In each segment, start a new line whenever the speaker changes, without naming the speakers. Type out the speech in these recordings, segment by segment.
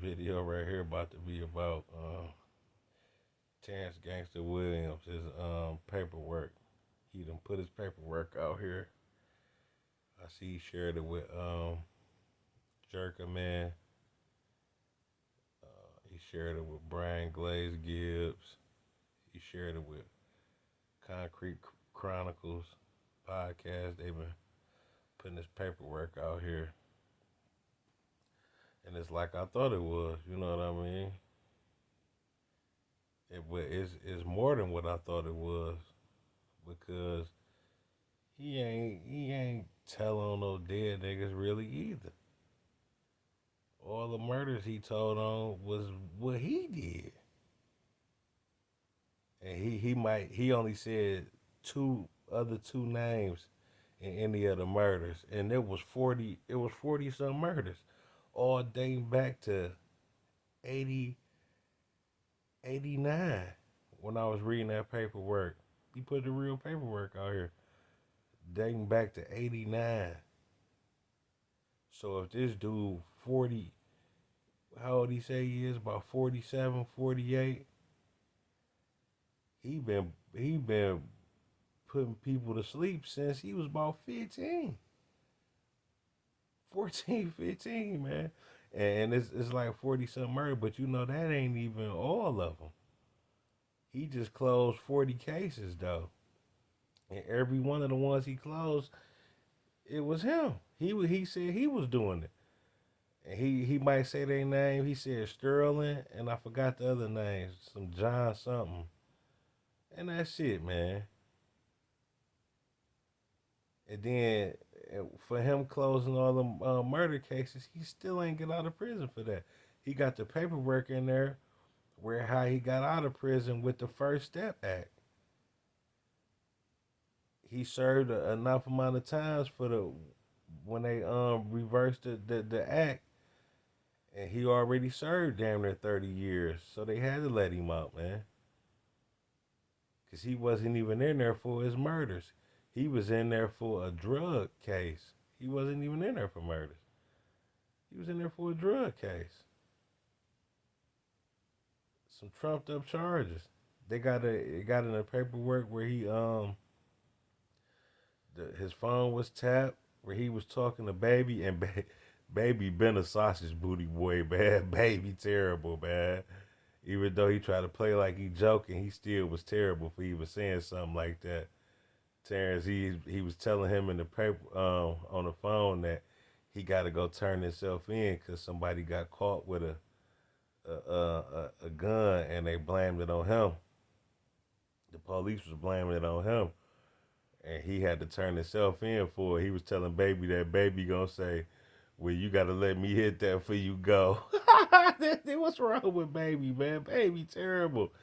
video right here about to be about Terrence Gangster Williams, his paperwork. He done put his paperwork out here. I see he shared it with Jerker Man. He shared it with Brian Glaze Gibbs. He shared it with Concrete Chronicles podcast. They've been putting this paperwork out here, and it's like I thought it was. You know what I mean? It's more than what I thought it was because he ain't telling on no dead niggas really either. All the murders he told on was what he did, and he only said two names in any of the murders, and it was 40 some murders, all dating back to 80 89. When I was reading that paperwork, he put the real paperwork out here dating back to 89. So if this dude 40, how old he say he is, about 47, 48, he been putting people to sleep since he was about 15, 14, 15, man. And it's like 40 something murder, but you know that ain't even all of them. He just closed 40 cases though. And every one of the ones he closed, it was him. He said he was doing it. And he might say their name. He said Sterling, and I forgot the other names, some John something. And that's it, man. And then for him closing all the murder cases, he still ain't get out of prison for that. He got the paperwork in there where how he got out of prison with the First Step Act. He served enough amount of times for the when they reversed the act, and he already served damn near 30 years, so they had to let him out, man, because he wasn't even in there for his murders. He was in there for a drug case. He wasn't even in there for murders. He was in there for a drug case, some trumped up charges. They got in the paperwork where his phone was tapped, where he was talking to Baby, and Baby been a sausage booty boy, man. Baby terrible, man. Even though he tried to play like he joking, he still was terrible for even saying something like that. Terrence, he was telling him in the paper on the phone that he got to go turn himself in because somebody got caught with a gun and they blamed it on him. The police was blaming it on him, and he had to turn himself in for it. He was telling Baby that Baby gonna say, "Well, you gotta let me hit that for you go." What's wrong with Baby, man? Baby terrible.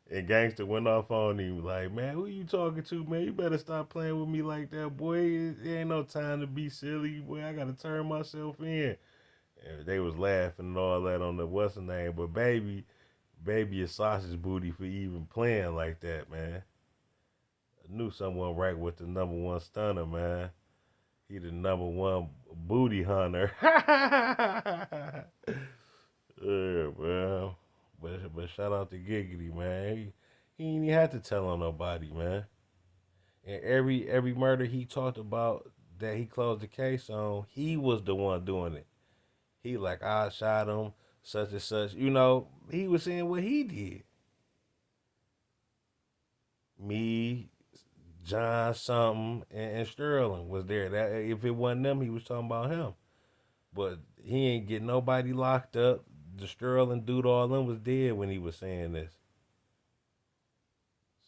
And Gangster went off on him like, "Man, who you talking to, man? You better stop playing with me like that, boy. It ain't no time to be silly, boy. I gotta turn myself in." And they was laughing and all that on the what's the name, but Baby is sausage booty for even playing like that, man. I knew someone right with the number one stunner, man. He the number one booty hunter. Yeah, man. But shout out to Giggity, man. He ain't even had to tell on nobody, man. And every murder he talked about that he closed the case on, he was the one doing it. He like I shot him, such and such. You know, he was saying what he did. Me, John something, and Sterling was there. That if it wasn't them, he was talking about him. But he ain't get nobody locked up. The Sterling dude, all them was dead when he was saying this.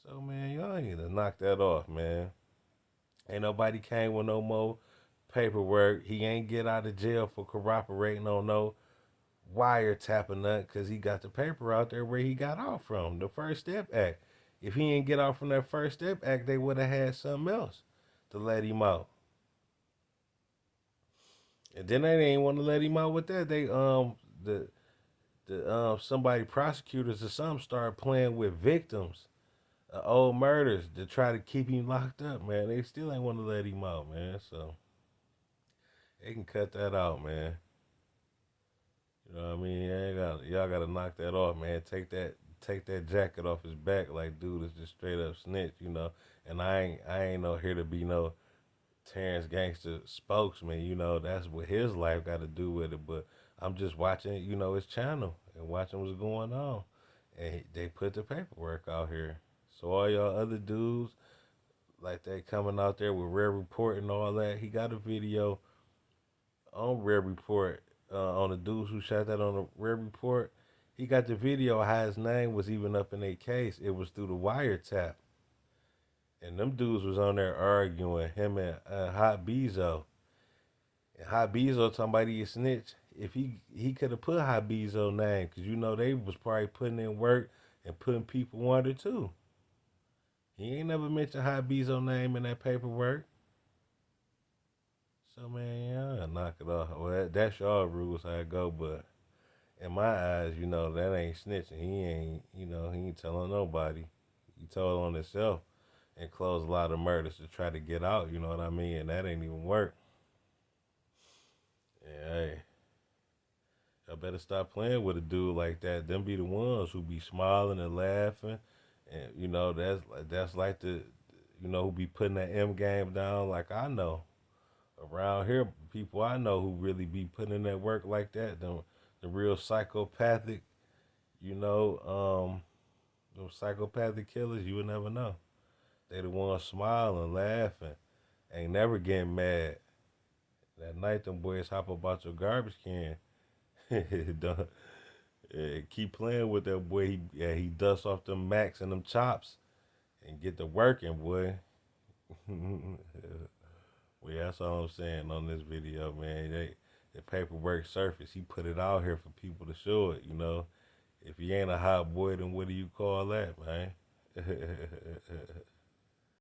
So man, y'all need to knock that off, man. Ain't nobody came with no more paperwork. He ain't get out of jail for cooperating on no wiretapping nothing because he got the paper out there where he got out from the First Step Act. If he ain't get out from that First Step Act, they would have had something else to let him out. And then they didn't want to let him out with that. They the somebody prosecutors or something started playing with victims of old murders to try to keep him locked up, man. They still ain't want to let him out, man. So they can cut that out, man. You know what I mean? Y'all gotta knock that off, man. Take that jacket off his back, like dude is just straight up snitch, you know. And I ain't no here to be no Terrence Gangster spokesman, you know. That's what his life got to do with it. But I'm just watching, you know, his channel and watching what's going on, and they put the paperwork out here. So all y'all other dudes, like they coming out there with Rare Report and all that, he got a video on Rare Report on the dudes who shot that on the Rare Report. He got the video how his name was even up in their case. It was through the wiretap. And them dudes was on there arguing, him and Hot Bezo. And Hot Bezo talking about he a snitch. If he could have put Hot Bezo name, because you know they was probably putting in work and putting people under too. He ain't never mentioned Hot Bezo name in that paperwork. So man, yeah, knock it off. Well, that's y'all rules how it go, but in my eyes, you know, that ain't snitching. He ain't, you know, he ain't telling nobody. He told on himself and closed a lot of murders to try to get out, you know what I mean? And that ain't even work. And hey, I better stop playing with a dude like that. Them be the ones who be smiling and laughing. And you know, that's like the you know, who be putting that M game down like I know. Around here, people I know who really be putting in that work like that, the real psychopathic, you know, those psychopathic killers, you would never know. They the ones smiling, laughing, ain't never getting mad. That night, them boys hop about your garbage can. Don't- keep playing with that boy. He dusts off them max and them chops and get to working, boy. Well, yeah, that's all I'm saying on this video, man. The paperwork surface. He put it out here for people to show it, you know. If he ain't a hot boy, then what do you call that, man?